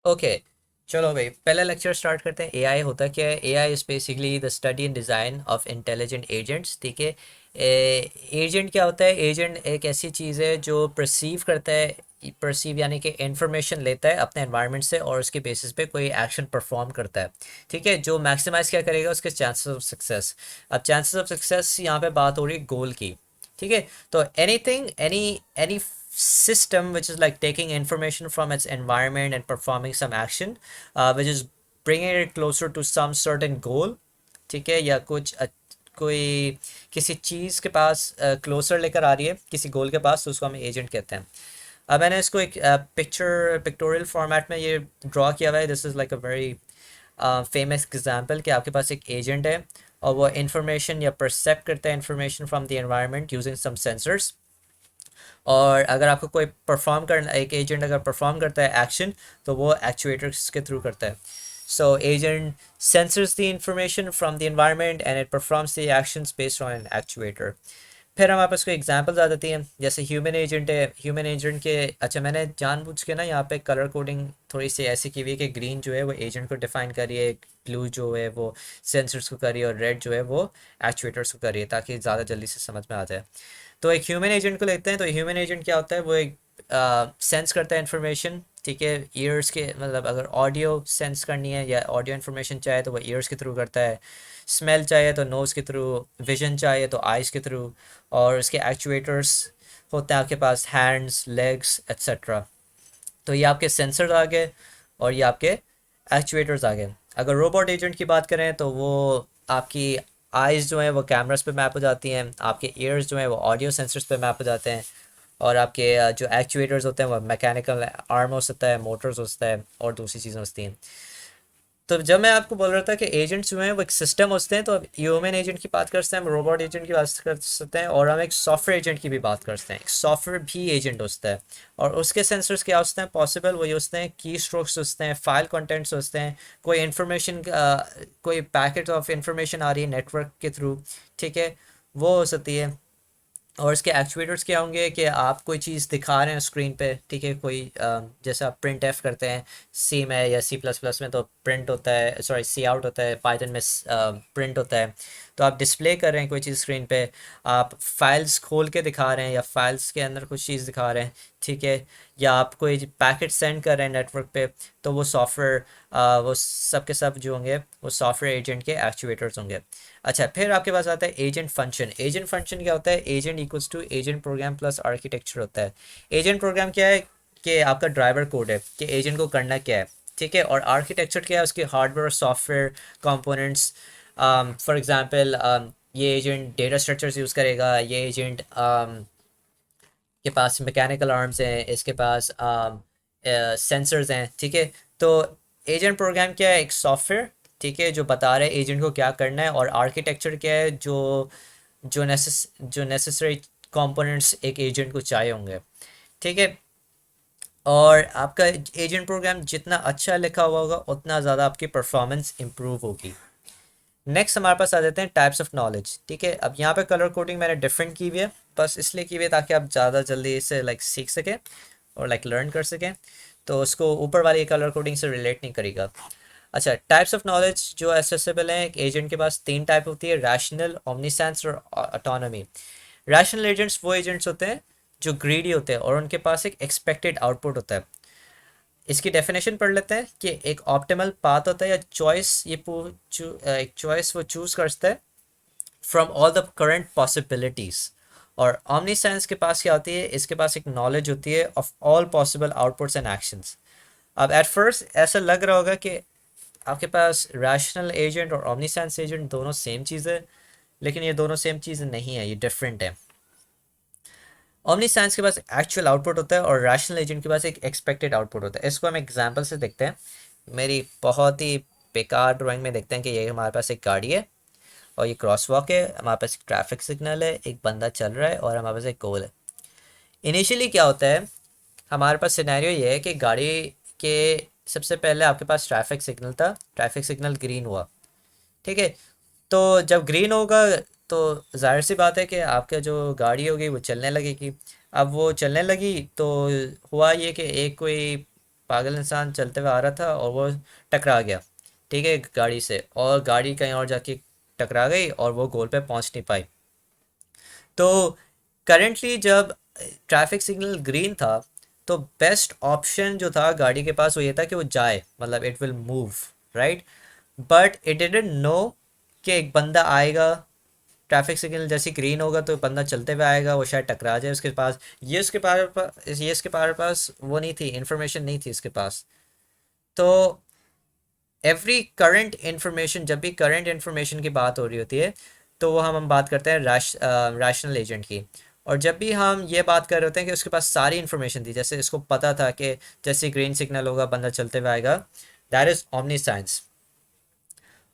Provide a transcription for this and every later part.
Okay, चलो भाई पहला लेक्चर स्टार्ट करते हैं। एआई होता क्या है? AI is basically the study and design of intelligent agents. ठीक है, एजेंट क्या होता है? एजेंट एक ऐसी चीज़ है जो परसीव करता है, परसीव यानी कि इंफॉर्मेशन लेता है अपने एनवायरनमेंट से और उसके बेसिस पे कोई एक्शन परफॉर्म करता है। ठीक है, जो मैक्सिमाइज क्या करेगा उसके चांसेस ऑफ सक्सेस। अब चांसेस ऑफ सक्सेस यहाँ पे बात हो रही है गोल की। ठीक है, तो anything any system which is like taking information from its environment and performing some action which is bringing it closer to some certain goal। ठीक है, या कुछ कोई किसी चीज़ के पास क्लोजर लेकर आ रही है किसी गोल के पास, तो उसको हम एजेंट कहते हैं। अब मैंने इसको एक पिक्टोरियल फॉर्मेट में ये ड्रॉ किया हुआ है। This is like a very famous example कि आपके पास एक एजेंट है और वो इंफॉर्मेशन या परसेप्ट करता है information from the environment using some sensors. और अगर आपको कोई परफॉर्म करना, एक एजेंट अगर परफॉर्म करता है एक्शन, तो वो एक्चुएटर्स के थ्रू करता है। So agent sensors the information from the environment and it performs the actions based on an actuator. फिर हमारे पास कोई एग्जांपल्स आ जाती हैं, जैसे ह्यूमन एजेंट है। ह्यूमन एजेंट के, अच्छा मैंने जानबूझ के ना यहाँ पे कलर कोडिंग थोड़ी सी ऐसी की हुई है कि ग्रीन जो है वो एजेंट को डिफाइन करिए, ब्लू जो है वो सेंसर्स को करिए और रेड जो है वो एक्चुएटर्स को करिए, ताकि ज़्यादा जल्दी से समझ में आ जाए। तो एक ह्यूमन एजेंट को लेते हैं। तो ह्यूमन एजेंट क्या होता है? वो एक सेंस करता है इन्फॉर्मेशन। ठीक है, ईयर्स के, मतलब अगर ऑडियो सेंस करनी है या ऑडियो इन्फॉर्मेशन चाहे तो वो ईयर्स के थ्रू करता है, स्मेल चाहिए तो नोज़ के थ्रू, विजन चाहिए तो आइज़ के थ्रू, और उसके एक्चुएटर्स होते हैं आपके पास हैंड्स, लेग्स एक्सेट्रा। तो ये आपके सेंसर्स आ गए और ये आपके एक्चुएटर्स आ गए। अगर रोबोट एजेंट की बात करें तो वो आपकी आइज़ जो हैं वो कैमरास पे मैप हो जाती हैं, आपके ईयर्स जो हैं वो ऑडियो सेंसर्स पे मैप हो जाते हैं, और आपके जो एक्चुएटर्स होते हैं वो मैकेनिकल आर्म हो सकता है, मोटर्स होता है और दूसरी चीज़ें होती हैं। तो जब मैं आपको बोल रहा था कि एजेंट्स जो हैं वो एक सिस्टम होते हैं, तो अब ह्यूमन एजेंट की बात करते हैं, हम रोबोट एजेंट की बात कर सकते हैं, और हम एक सॉफ्टवेयर एजेंट की भी बात करते हैं। एक सॉफ्टवेयर भी एजेंट होता है और उसके सेंसर्स क्या होते हैं? पॉसिबल वही होते हैं, की स्ट्रोक्स होते हैं, फाइल कंटेंट्स होते हैं, कोई इन्फॉर्मेशन, कोई पैकेट ऑफ इंफॉर्मेशन आ रही है नेटवर्क के थ्रू। ठीक है, वो हो सकती है। और इसके एक्चुएटर्स क्या होंगे कि आप कोई चीज़ दिखा रहे हैं स्क्रीन पे। ठीक है, कोई जैसे आप प्रिंट एफ करते हैं सी में या सी प्लस प्लस में, तो प्रिंट होता है, सॉरी सी आउट होता है, पाइथन में प्रिंट होता है। तो आप डिस्प्ले कर रहे हैं कोई चीज़ स्क्रीन पे, आप फाइल्स खोल के दिखा रहे हैं या फाइल्स के अंदर कुछ चीज़ दिखा रहे हैं। ठीक है, या आप कोई पैकेट सेंड कर रहे हैं नेटवर्क पे, तो वो सॉफ्टवेयर, वो सब के सब जो होंगे वो सॉफ्टवेयर एजेंट के एक्चुएटर्स होंगे। अच्छा, फिर आपके पास आता है एजेंट फंक्शन। एजेंट फंक्शन क्या होता है? Agent equals to agent program plus architecture होता है। एजेंट प्रोग्राम क्या है? कि आपका ड्राइवर कोड है कि एजेंट को करना क्या है। ठीक है, और आर्किटेक्चर क्या है? उसके हार्डवेयर और सॉफ्टवेयर कंपोनेंट्स। फॉर एग्जांपल, ये एजेंट डेटा स्ट्रक्चर्स यूज़ करेगा, ये एजेंट के पास मैकेनिकल आर्म्स हैं, इसके पास सेंसर्स हैं। ठीक है, तो एजेंट प्रोग्राम क्या है? एक सॉफ्टवेयर, ठीक है, जो बता रहे हैं एजेंट को क्या करना है। और आर्किटेक्चर क्या है? जो नेसेसरी कंपोनेंट्स एक एजेंट को चाहिए होंगे। ठीक है, और आपका एजेंट प्रोग्राम जितना अच्छा लिखा हुआ होगा उतना ज़्यादा आपकी परफॉर्मेंस इम्प्रूव होगी। नेक्स्ट हमारे पास आ जाते हैं टाइप्स ऑफ नॉलेज। ठीक है, अब यहाँ पे कलर कोडिंग मैंने डिफरेंट की हुई है, बस इसलिए की हुई है ताकि आप ज़्यादा जल्दी इसे लाइक सीख सकें और लाइक लर्न कर सकें। तो उसको ऊपर वाली कलर कोडिंग से रिलेट नहीं करेगा। अच्छा, टाइप्स ऑफ नॉलेज जो एसेसिबल हैं, एक एजेंट के पास तीन टाइप होती है: रैशनल, ओमनीसेंस और ऑटोनॉमी। रैशनल एजेंट्स वो एजेंट्स होते हैं जो ग्रीडी होते हैं और उनके पास एक एक्सपेक्टेड आउटपुट होता है। इसकी डेफिनेशन पढ़ लेते हैं कि एक ऑप्टिमल पाथ होता है या चॉइस, एक चॉइस वो चूज करता है from all the current possibilities. और ऑमनी साइंस के पास क्या होती है? इसके पास एक नॉलेज होती है of all possible outputs and actions. अब एट फर्स्ट ऐसा लग रहा होगा कि आपके पास रैशनल एजेंट और ऑमनी साइंस एजेंट दोनों सेम चीज़ है, लेकिन ये दोनों सेम चीज़ नहीं है, ये डिफरेंट है। ओमनी साइंस के पास एक्चुअल आउटपुट होता है और रैशनल एजेंट के पास एक एक्सपेक्टेड आउटपुट होता है। इसको हम एग्जांपल से देखते हैं। मेरी बहुत ही बेकार ड्राइंग में देखते हैं कि ये हमारे पास एक गाड़ी है और ये क्रॉस वॉक है, हमारे पास एक ट्रैफिक सिग्नल है, एक बंदा चल रहा है और हमारे पास एक गोल है। इनिशियली क्या होता है? हमारे पास सिनेरियो ये है कि गाड़ी के सबसे पहले आपके पास ट्रैफिक सिग्नल था, ट्रैफिक सिग्नल ग्रीन हुआ। ठीक है, तो जब ग्रीन होगा तो जाहिर सी बात है कि आपका जो गाड़ी होगी वो चलने लगेगी। अब वो चलने लगी तो हुआ ये कि एक कोई पागल इंसान चलते हुए आ रहा था और वो टकरा गया, ठीक है, गाड़ी से, और गाड़ी कहीं और जाके टकरा गई और वो गोल पे पहुंच नहीं पाई। तो करेंटली जब ट्रैफिक सिग्नल ग्रीन था, तो बेस्ट ऑप्शन जो था गाड़ी के पास वो ये था कि वो जाए, मतलब it will move, right. But it didn't know कि एक बंदा आएगा, ट्रैफिक सिग्नल जैसे ग्रीन होगा तो बंदा चलते हुए आएगा, वो शायद टकरा जाए उसके पास। ये इसके पास वो नहीं थी, इंफॉर्मेशन नहीं थी इसके पास। तो एवरी करंट इंफॉर्मेशन, जब भी करंट इंफॉर्मेशन की बात हो रही होती है, तो वो हम बात करते हैं रैशनल एजेंट की। और जब भी हम ये बात कर रहे होते हैं कि उसके पास सारी इन्फॉर्मेशन थी, जैसे इसको पता था कि जैसे ग्रीन सिग्नल होगा बंदा चलते हुए आएगा, that is omniscience.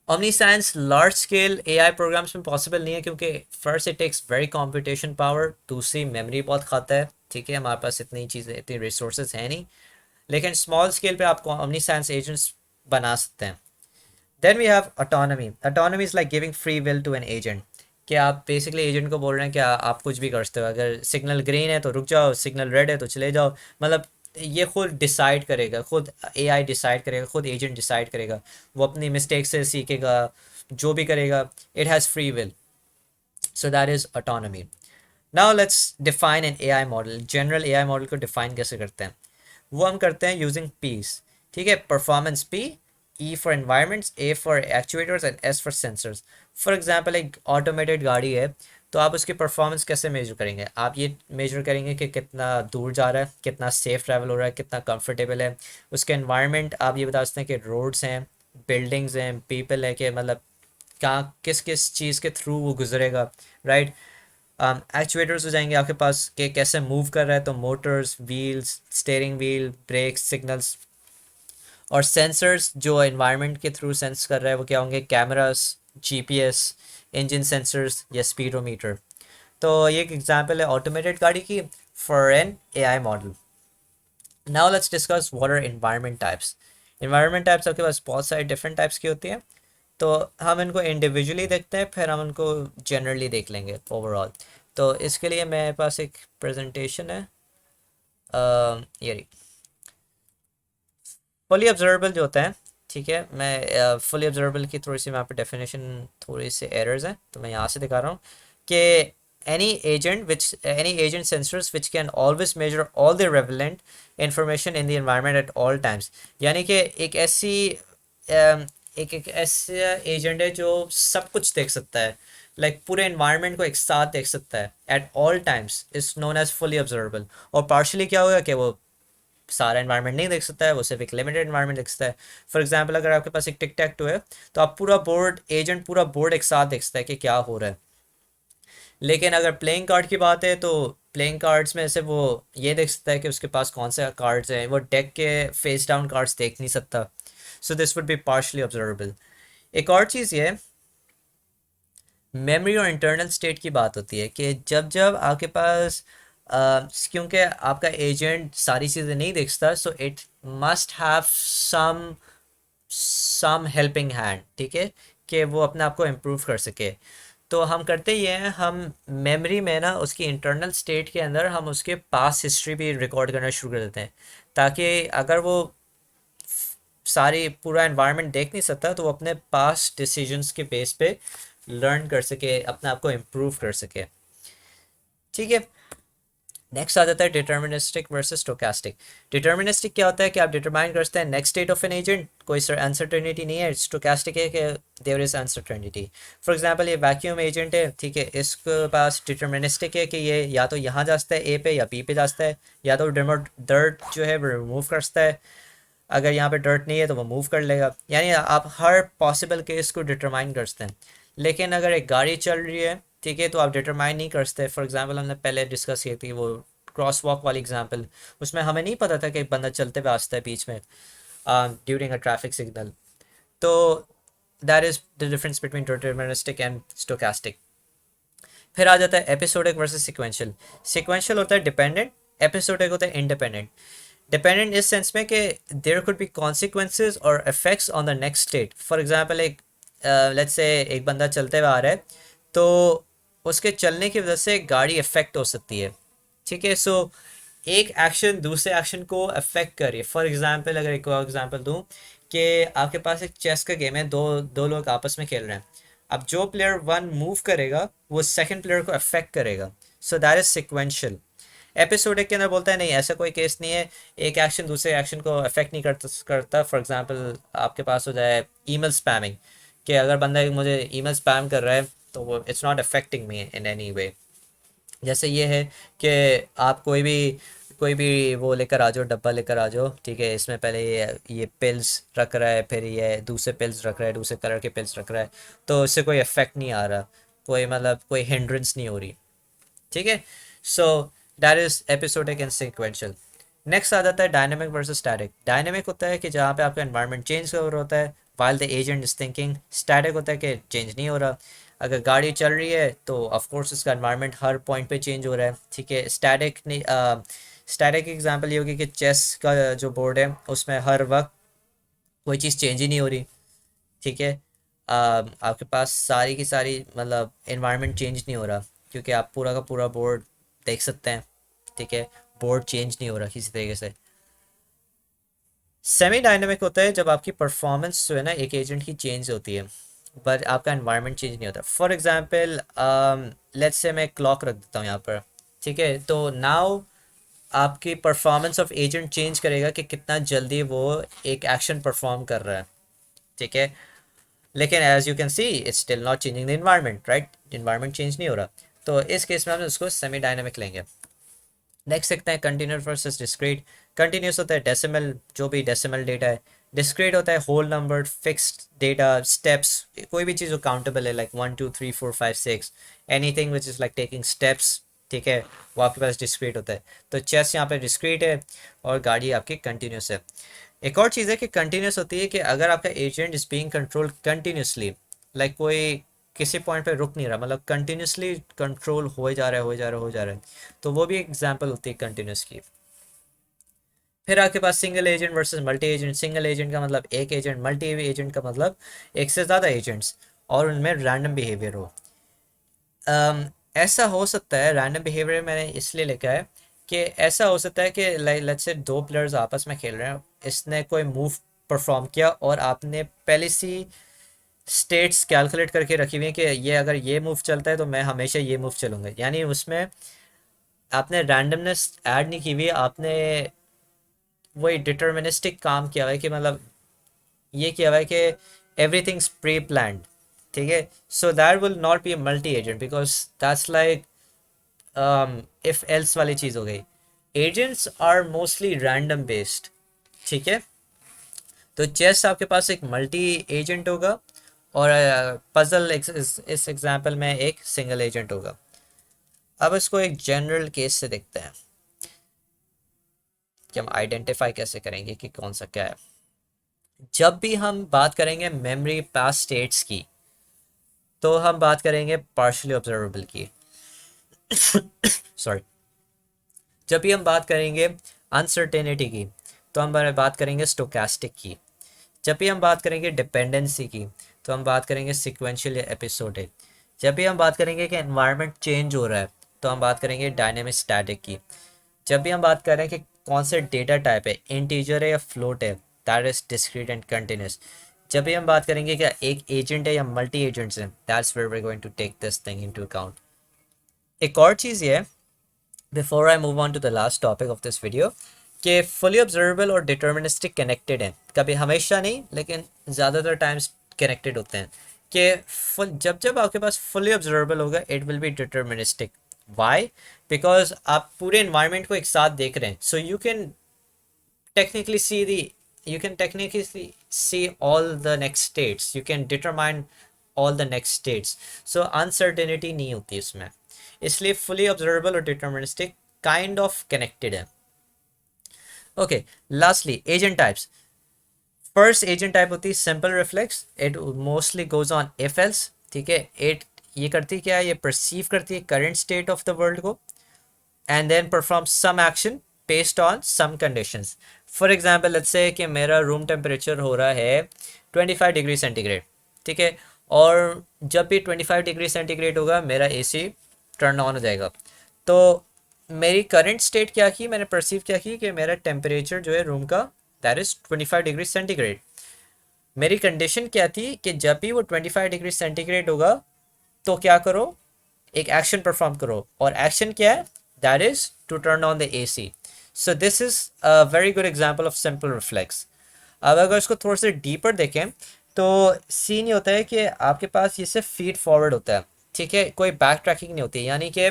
Omniscience large scale AI programs में पॉसिबल नहीं है, क्योंकि first it takes very computation power, दूसरी मेमोरी बहुत खाता है, ठीक है, हमारे पास इतनी चीज़ें, इतनी रिसोर्सेज हैं नहीं। लेकिन स्मॉल स्केल पे आप ओमनी साइंस एजेंट्स बना सकते हैं। Then we have autonomy. Autonomy is like giving free will to an agent, कि आप बेसिकली एजेंट को बोल रहे हैं कि आप कुछ भी कर सकते हो, अगर सिग्नल ग्रीन है तो रुक जाओ, सिग्नल रेड है तो चले जाओ, मतलब ये खुद डिसाइड करेगा, खुद एआई डिसाइड करेगा, खुद एजेंट डिसाइड करेगा, वो अपनी मिस्टेक से सीखेगा, जो भी करेगा, it has free will. So that is autonomy. Now let's define an AI model. General AI model को डिफाइन कैसे करते हैं, वो हम करते हैं यूजिंग पीस, ठीक है, performance P, E for environments, A for actuators and S for sensors. For example एक ऑटोमेटेड गाड़ी है, तो आप उसकी परफॉर्मेंस कैसे मेजर करेंगे, आप ये मेजर करेंगे कि कितना दूर जा रहा है, कितना सेफ ट्रैवल हो रहा है, कितना कंफर्टेबल है। उसके एनवायरनमेंट आप ये बता सकते हैं कि रोड्स हैं, बिल्डिंग्स हैं, पीपल है, कि मतलब कहाँ किस किस चीज़ के थ्रू वो गुजरेगा, राइट। एक्चुएटर्स हो जाएंगे आपके पास कि कैसे मूव कर रहा है, तो motors, wheels, steering wheel, brakes, signals. और सेंसर्स जो एनवायरनमेंट के थ्रू सेंस कर रहा है वो क्या होंगे, कैमरास, जीपीएस, इंजन सेंसर्स या स्पीडोमीटर। तो ये एक एग्जांपल है ऑटोमेटेड गाड़ी की for an AI model. Now let's discuss what are environment types. Environment types आपके पास बहुत सारे डिफरेंट टाइप्स की होती हैं, तो हम इनको इंडिविजुअली देखते हैं, फिर हम इनको जनरली देख लेंगे ओवरऑल। तो इसके लिए मेरे पास एक प्रेजेंटेशन है, ये रही। फुली ऑब्जर्वेबल जो होता है, ठीक है, मैं फुली ऑब्जर्वेबल की थोड़ी सी, वहाँ पे डेफिनेशन थोड़ी सी एरर्स हैं, तो मैं यहाँ से दिखा रहा हूँ कि any agent sensors which can always measure all the relevant information in the environment at all times। यानी कि एक ऐसा एजेंट है जो सब कुछ देख सकता है, लाइक पूरे एनवायरनमेंट को एक साथ देख सकता है at all times, is known as fully observable. और पार्शली क्या होगा कि वो सारा एनवायरनमेंट नहीं देख सकता है, वो सिर्फ एक लिमिटेड एनवायरनमेंट देख सकता है। फॉर एग्जांपल अगर आपके पास एक टिक टैक टू है, तो आप पूरा बोर्ड, एजेंट पूरा बोर्ड एक साथ देख सकता है कि क्या हो रहा है। लेकिन अगर प्लेइंग कार्ड की बात है, तो प्लेइंग कार्ड्स में से वो ये देख सकता है कि उसके पास कौन से कार्ड्स हैं, वो डेक के फेस डाउन कार्ड्स देख नहीं सकता। So this would be partially observable. एक और चीज़ ये, मेमोरी और इंटरनल स्टेट की बात होती है कि जब जब आपके पास क्योंकि आपका एजेंट सारी चीज़ें नहीं देखता, so it must have some helping hand, ठीक है, कि वो अपने आप को इम्प्रूव कर सके। तो हम करते ये हैं, हम मेमोरी में ना उसकी इंटरनल स्टेट के अंदर हम उसके पास हिस्ट्री भी रिकॉर्ड करना शुरू कर देते हैं, ताकि अगर वो सारी पूरा एनवायरनमेंट देख नहीं सकता, तो वो अपने पास डिसीजंस के बेस पे लर्न कर सके, अपने आप को इम्प्रूव कर सके, ठीक है। नेक्स्ट आ जाता है डिटर्मिनिस्टिक वर्सेस स्टोकास्टिक। डिटर्मिनिस्टिक क्या होता है कि आप डिटरमाइन करते हैं next state of an agent, कोई अनसर्टेनिटी नहीं है। स्टोकास्टिक है कि there is uncertainty. For example ये वैक्यूम एजेंट है, ठीक है, इसके पास डिटर्मिनिस्टिक है कि ये या तो यहाँ जा सकता है ए पे, या बी पे जा सकता है, या तो डर्ट जो है वो रिमूव कर सकता है, अगर यहाँ पे डर्ट नहीं है तो वो मूव कर लेगा। यानी आप हर पॉसिबल केस को डिटरमाइन कर सकते हैं। लेकिन अगर एक गाड़ी चल रही है, ठीक है, तो आप डिटरमाइन नहीं कर सकते। फॉर एग्जांपल हमने पहले डिस्कस की थी वो क्रॉस वॉक वाली एग्जांपल, उसमें हमें नहीं पता था कि एक बंदा चलते हुए आता है बीच में ड्यूरिंग अ ट्रैफिक सिग्नल। तो that is the difference between deterministic and stochastic. फिर आ जाता है एपिसोडिक वर्सेस सिक्वेंशियल। सिक्वेंशियल होता है डिपेंडेंट, एपिसोडिक होता है इंडिपेंडेंट। डिपेंडेंट इस सेंस में कि देयर कुड बी कॉन्सिक्वेंसेज और effects on the next state. For example एक लेट्स से एक बंदा चलते हुए आ रहा है, तो उसके चलने की वजह से गाड़ी इफेक्ट हो सकती है, ठीक है। सो एक एक्शन दूसरे एक्शन को अफेक्ट कर रही है। फॉर एग्जांपल अगर एक और एग्जांपल दूं कि आपके पास एक चेस का गेम है, दो दो लोग आपस में खेल रहे हैं। अब जो प्लेयर वन मूव करेगा वो सेकंड प्लेयर को अफेक्ट करेगा, सो दैट इज सिक्वेंशियल। एपिसोडिक के अंदर बोलता है नहीं, ऐसा कोई केस नहीं है, एक एक्शन दूसरे एक्शन को अफेक्ट नहीं करता। फॉर एग्जांपल आपके पास हो जाए ईमेल स्पैमिंग, कि अगर बंदा मुझे ईमेल स्पैम कर रहा है तो वो it's not affecting me in any way. जैसे ये है कि आप कोई भी वो लेकर आ जाओ, डब्बा लेकर आ जाओ, ठीक है, इसमें पहले ये पिल्स रख रहा है, फिर ये दूसरे पिल्स रख रहा है, दूसरे कलर के पिल्स रख रहा है, तो इससे कोई इफेक्ट नहीं आ रहा, कोई मतलब कोई हिंड्रेंस नहीं हो रही, ठीक है। So that is episodic and sequential. Next आ जाता है डायनेमिक वर्सेस स्टैटिक। डायनेमिक होता है कि जहाँ पे आपका एनवायरनमेंट चेंज हो रहा होता है while the agent is thinking. Static होता है कि चेंज नहीं हो रहा। अगर गाड़ी चल रही है तो ऑफ कोर्स उसका एनवायरनमेंट हर पॉइंट पे चेंज हो रहा है, ठीक है। स्टैटिक की एग्जांपल ये होगी कि चेस का जो बोर्ड है उसमें हर वक्त कोई चीज़ चेंज ही नहीं हो रही, ठीक है। आपके पास सारी की सारी मतलब एनवायरनमेंट चेंज नहीं हो रहा, क्योंकि आप पूरा का पूरा बोर्ड देख सकते हैं, ठीक है। बोर्ड चेंज नहीं हो रहा किसी तरीके से। सेमी डायनामिक होता है जब आपकी परफॉर्मेंस जो है ना एक एजेंट की चेंज होती है बट आपका एनवायरनमेंट चेंज नहीं होता। फॉर एग्जांपल लेट्स से मैं क्लॉक रख देता हूँ यहाँ पर, ठीक है। तो नाउ आपकी परफॉर्मेंस ऑफ एजेंट चेंज करेगा कि कितना जल्दी वो एक एक्शन परफॉर्म कर रहा है, ठीक है। लेकिन as you can see it's still not changing the environment, right, environment change नहीं हो रहा। तो इस केस में हम उसको सेमी डायनामिक लेंगे। नेक्स्ट देखते हैं कंटिन्यूस वर्सेस डिस्क्रीट। कंटिन्यूस होता है डेसिमल, जो भी डेसिमल डेटा है। डिस्क्रीट होता है whole number, fixed data, steps, कोई भी चीज़ जो काउंटेबल है like 1 2 3 4 5 6, anything which is like taking steps, ठीक है, वो आपके पास डिस्क्रीट होता है। तो चेस यहाँ पे डिस्क्रीट है और गाड़ी आपकी कंटिन्यूस है। एक और चीज़ है कि कंटिन्यूस होती है कि अगर आपका agent is being control continuously, like कोई किसी पॉइंट पे रुक नहीं रहा, मतलब कंटिन्यूसली कंट्रोल हो जा रहा है, हो जा रहा है, हो जा रहा है, तो वो भी एग्जांपल होती है कंटिन्यूस की। फिर आपके पास single agent versus multi agent. Single agent का मतलब एक एजेंट, मल्टी एजेंट का मतलब एक से ज़्यादा एजेंट्स और उनमें रैंडम बिहेवियर हो। ऐसा हो सकता है, रैंडम बिहेवियर मैंने इसलिए लिखा है कि ऐसा हो सकता है कि लाइक लेट्स से दो प्लेयर्स आपस में खेल रहे हैं, इसने कोई मूव परफॉर्म किया और आपने पहले सी स्टेट्स कैलकुलेट करके रखी हुई है कि ये अगर ये मूव चलता है तो मैं हमेशा ये मूव चलूँगा, यानी उसमें आपने रैंडमनेस ऐड नहीं की हुई, आपने वही डिटर्मिनिस्टिक काम किया हुआ है कि मतलब ये किया हुआ है कि एवरीथिंग्स प्री प्लान्ड, ठीक है। So that will not be multi agent because that's like if else वाली चीज़ हो गई। Agents are mostly random based, ठीक है। तो चेस आपके पास एक मल्टी एजेंट होगा और पजल इस एग्जांपल में एक सिंगल एजेंट होगा। अब इसको एक जनरल केस से देखते हैं कि हम आइडेंटिफाई कैसे करेंगे कि कौन सा क्या है। जब भी हम बात करेंगे मेमोरी पास स्टेट्स की तो हम बात करेंगे पार्शियली ऑब्जर्वेबल की। सॉरी। जब भी हम बात करेंगे अनसर्टेनिटी की तो हम बात करेंगे स्टोकास्टिक की। जब भी हम बात करेंगे डिपेंडेंसी की तो हम बात करेंगे सिक्वेंशियल या एपिसोडिक। जब भी हम बात करेंगे कि एनवायरनमेंट चेंज हो रहा है तो हम बात करेंगे डायनेमिक स्टैटिक की। जब भी हम बात कर रहे हैं कि कौन से डेटा टाइप है, इंटीजर है या फ्लोट है, that is discrete and continuous. जब भी हम बात करेंगे कि एक एजेंट है या मल्टी एजेंट्स हैं, that's where we are going to take this thing into account. एक और चीज़ ये है before I move on to the last topic of this video कि फुली ऑब्जर्वेबल और डिटर्मिनिस्टिक कनेक्टेड हैं, कभी हमेशा नहीं लेकिन ज़्यादातर टाइम्स कनेक्टेड होते हैं। कि फुल जब जब आपके पास फुली ऑब्जर्वेबल होगा it will be deterministic. Why? Because आप पूरे इन्वायरमेंट को एक साथ देख रहे हैं, सो technically see the you can technically see all the next states, you can determine all the next states, so uncertainty नहीं होती इसमें, इसलिए fully observable और deterministic kind of connected है। okay, lastly agent types। first agent type होती है simple reflex, it mostly goes on if else, ठीक है। it ये करती क्या है, ये perceive करती है current state of the world को and then perform some action based on some conditions। For example let's say कि मेरा रूम टेम्परेचर हो रहा है 25 डिग्री सेंटीग्रेड, ठीक है। और जब भी 25 डिग्री सेंटीग्रेड होगा मेरा एसी टर्न ऑन हो जाएगा। तो मेरी करंट स्टेट क्या की, मैंने परसीव क्या की कि मेरा टेम्परेचर जो है रूम का दैट इज़ 25 डिग्री सेंटीग्रेड। मेरी कंडीशन क्या थी कि जब भी वो 25 डिग्री सेंटीग्रेड होगा तो क्या करो, एक एक्शन परफॉर्म करो, और एक्शन क्या है, that is to turn on the AC. So this is a very good example of simple reflex. अब अगर इसको थोड़ा सा डीपर देखें तो सीन ये होता है कि आपके पास ये सिर्फ फीड फॉरवर्ड होता है, ठीक है, कोई बैक ट्रैकिंग नहीं होती, यानी कि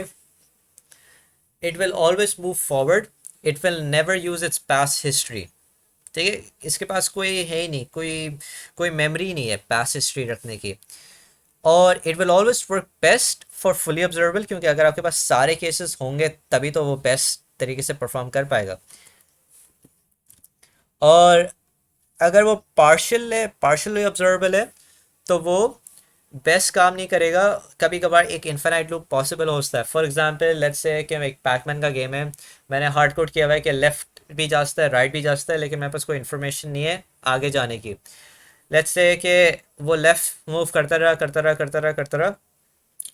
it will always move forward, it will never use its past history. ठीक है, इसके पास कोई है ही नहीं, कोई कोई मेमोरी नहीं है पास्ट हिस्ट्री रखने की। और it will always work best for fully observable, क्योंकि अगर आपके पास सारे केसेस होंगे तभी तो वो बेस्ट तरीके से परफॉर्म कर पाएगा। और अगर वो पार्शली ऑब्जर्वेबल है तो वो बेस्ट काम नहीं करेगा। कभी कभार एक इन्फिनाइट लूप पॉसिबल हो सकता है। फॉर एग्जांपल लेट्स से कि एक पैकमैन का गेम है, मैंने हार्ड कोड किया हुआ है कि लेफ्ट भी जा सकता है राइट भी जा सकता है, लेकिन मेरे पास कोई इन्फॉर्मेशन नहीं है आगे जाने की। लेट्स से कि वो लेफ्ट मूव करता रहा करता रहा करता रहा करता रहा,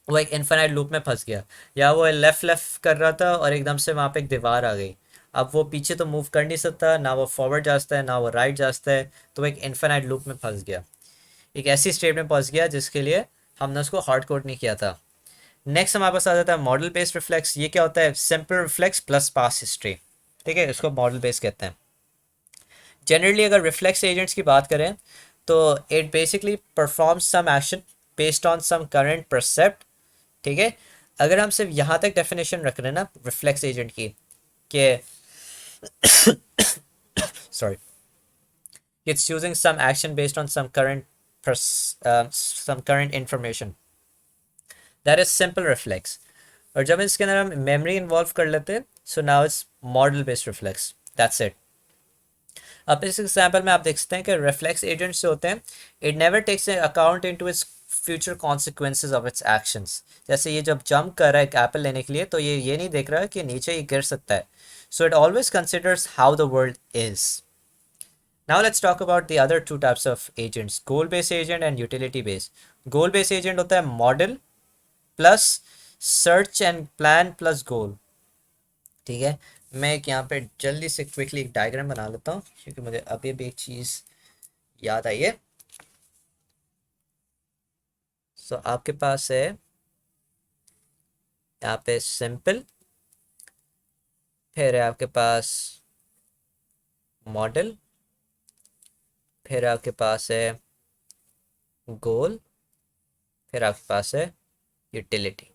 वो एक इन्फिनाइट लूप में फंस गया, या वो लेफ्ट लेफ्ट कर रहा था और एकदम से वहाँ पे एक दीवार आ गई। अब वो पीछे तो मूव कर नहीं सकता, ना वो फॉरवर्ड जा सकता है ना वो राइट जा सकता है, तो वो एक इन्फिनाइट लूप में फंस गया, एक ऐसी स्टेट में पहुंच गया जिसके लिए हमने उसको हार्ड कोड नहीं किया था। नेक्स्ट हमारे पास आ जाता है मॉडल बेस्ड रिफ्लेक्स। ये क्या होता है, simple reflex plus past history. ठीक है, इसको मॉडल बेस्ड कहते हैं। जनरली अगर रिफ्लेक्स एजेंट्स की बात करें तो it basically performs some action based on some current percept. ठीक है, अगर हम सिर्फ यहाँ तक डेफिनेशन रख रहे हैं ना रिफ्लेक्स एजेंट की कि sorry, it's using some action based on some current information, that is simple reflex। और जब इसके अंदर हम मेमोरी इन्वॉल्व कर लेते हैं so now it's model based reflex, that's it. अब इस एग्जांपल में आप देख सकते हैं कि रिफ्लेक्स एजेंट्स जो होते हैं it never takes account into its future consequences of its actions. जैसे ये जब जंप कर रहा है एक एप्पल लेने के लिए तो ये नहीं देख रहा है कि नीचे ये गिर सकता है। So it always considers how the world is. Now let's talk about the other two types of agents, goal-based agent and utility-based। Goal-based agent होता है model plus search and plan plus goal। ठीक है, मैं एक यहाँ पे जल्दी से क्विकली एक डायग्राम बना लेता हूँ क्योंकि मुझे अभी भी एक चीज़ याद आई है। सो आपके पास है यहाँ पे सिंपल, फिर है आपके पास मॉडल, फिर आपके पास है गोल, फिर आपके पास है यूटिलिटी।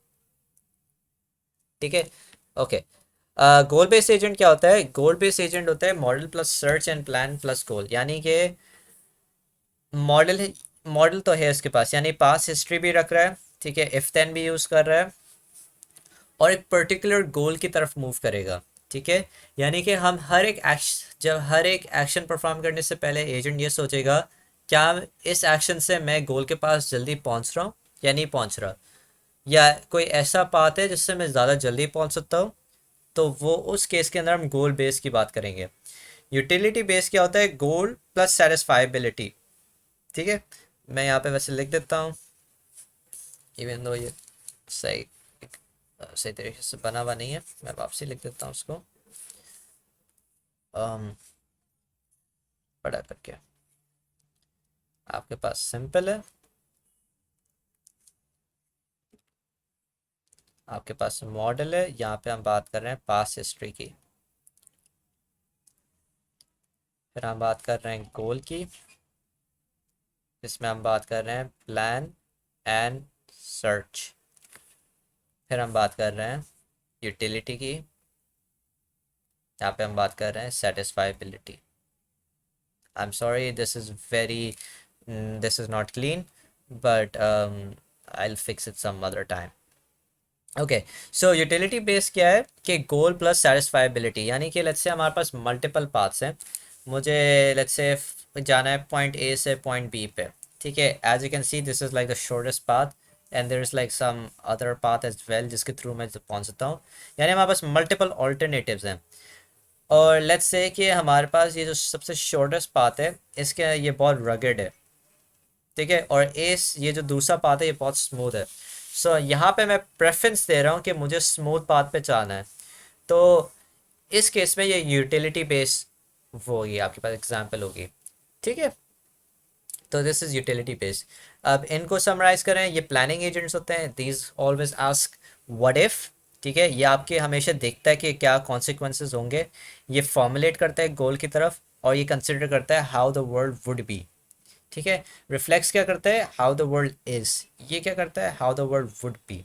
ठीक है, ओके। गोल बेस्ड एजेंट क्या होता है, गोल बेस्ड एजेंट होता है model plus search and plan plus goal. यानी कि मॉडल है, मॉडल तो है इसके पास, यानी पास हिस्ट्री भी रख रहा है, ठीक है, इफ देन भी यूज़ कर रहा है, और एक पर्टिकुलर गोल की तरफ मूव करेगा। ठीक है, यानी कि हम हर एक एक्शन परफॉर्म करने से पहले एजेंट ये सोचेगा क्या इस एक्शन से मैं गोल के पास जल्दी पहुंच रहा हूँ या नहीं पहुंच रहा, या कोई ऐसा पाथ है जिससे मैं ज़्यादा जल्दी पहुंच सकता हूँ, तो वो उस केस के अंदर हम गोल बेस की बात करेंगे। यूटिलिटी बेस क्या होता है, गोल प्लस सेटिस्फाइबिलिटी। ठीक है, मैं यहाँ पे वैसे लिख देता हूँ, इवन दो ये सही सही तरीके से बना हुआ नहीं है, मैं वापसी लिख देता हूँ उसको बड़ा करके। आपके पास सिंपल है, आपके पास मॉडल है, यहाँ पे हम बात कर रहे हैं पास हिस्ट्री की, फिर हम बात कर रहे हैं गोल की, इसमें हम बात कर रहे हैं प्लान एंड सर्च, फिर हम बात कर रहे हैं यूटिलिटी की, यहाँ पे हम बात कर रहे हैं satisfiability. I am sorry this is not clean but I will fix it some other time. Okay, so utility base क्या है कि गोल प्लस सेटिस्फाइबिलिटी, यानी कि लेट्स से हमारे पास मल्टीपल पाथ्स हैं, मुझे लेट्स से जाना है पॉइंट ए से पॉइंट बी पे। ठीक है, as you can see this is like the shortest path and there is like some other path as well जिसके थ्रू मैं पहुंच सकता हूँ, यानी हमारे पास मल्टीपल ऑल्टरनेटिव्स हैं। और लेट्स से कि हमारे पास ये जो सबसे शॉर्टेस्ट पाथ है इसके ये बहुत रगेड है, ठीक है, और ये जो दूसरा पाथ है ये बहुत स्मूथ है। सो यहाँ पे मैं प्रेफरेंस दे रहा हूँ कि मुझे स्मूथ पाथ पे जाना है। तो इस केस में ये यूटिलिटी बेस वो होगी, आपके पास एग्जांपल होगी, ठीक है। तो दिस इज यूटिलिटी बेस। अब इनको समराइज करें, ये प्लानिंग एजेंट्स होते हैं, these always ask what if, ठीक है। ये आपके हमेशा देखता है कि क्या कॉन्सिक्वेंसेज होंगे, ये फॉर्मुलेट करता है गोल की तरफ, और ये कंसिडर करता है how the world would B, ठीक है। रिफ्लेक्स क्या करता है, हाउ द वर्ल्ड इज, ये क्या करता है, how the world would be.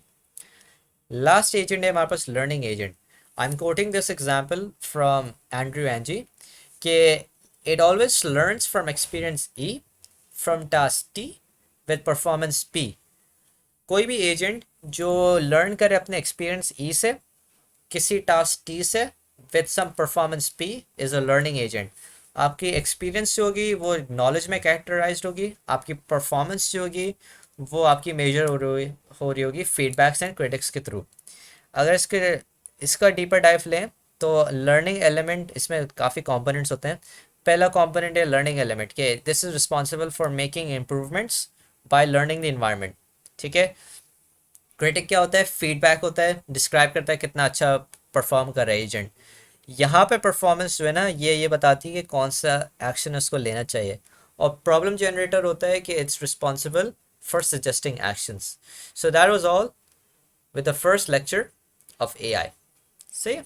Last agent है हमारे पास learning agent. I am quoting this example from Andrew Ng कि it always learns from experience E from task T with performance P. कोई भी एजेंट जो लर्न करे अपने experience E से किसी टास्क टी से with some performance P is a learning agent. आपकी एक्सपीरियंस जो होगी वो नॉलेज में कैरेक्टराइज्ड होगी, आपकी परफॉर्मेंस जो होगी वो आपकी मेजर हो रही होगी फीडबैक्स एंड क्रिटिक्स के थ्रू। अगर इसका डीपर डाइव लें तो लर्निंग एलिमेंट, इसमें काफ़ी कंपोनेंट्स होते हैं। पहला कंपोनेंट है लर्निंग एलिमेंट के this is responsible for making improvements by learning the environment, ठीक है। क्रिटिक क्या होता है, फीडबैक होता है, डिस्क्राइब करता है कितना अच्छा परफॉर्म कर रहा है एजेंट। यहाँ पे परफॉर्मेंस जो है ना ये बताती है कि कौन सा एक्शन उसको लेना चाहिए। और प्रॉब्लम जनरेटर होता है कि it's responsible for suggesting actions. So that was all with the first lecture of AI. See you.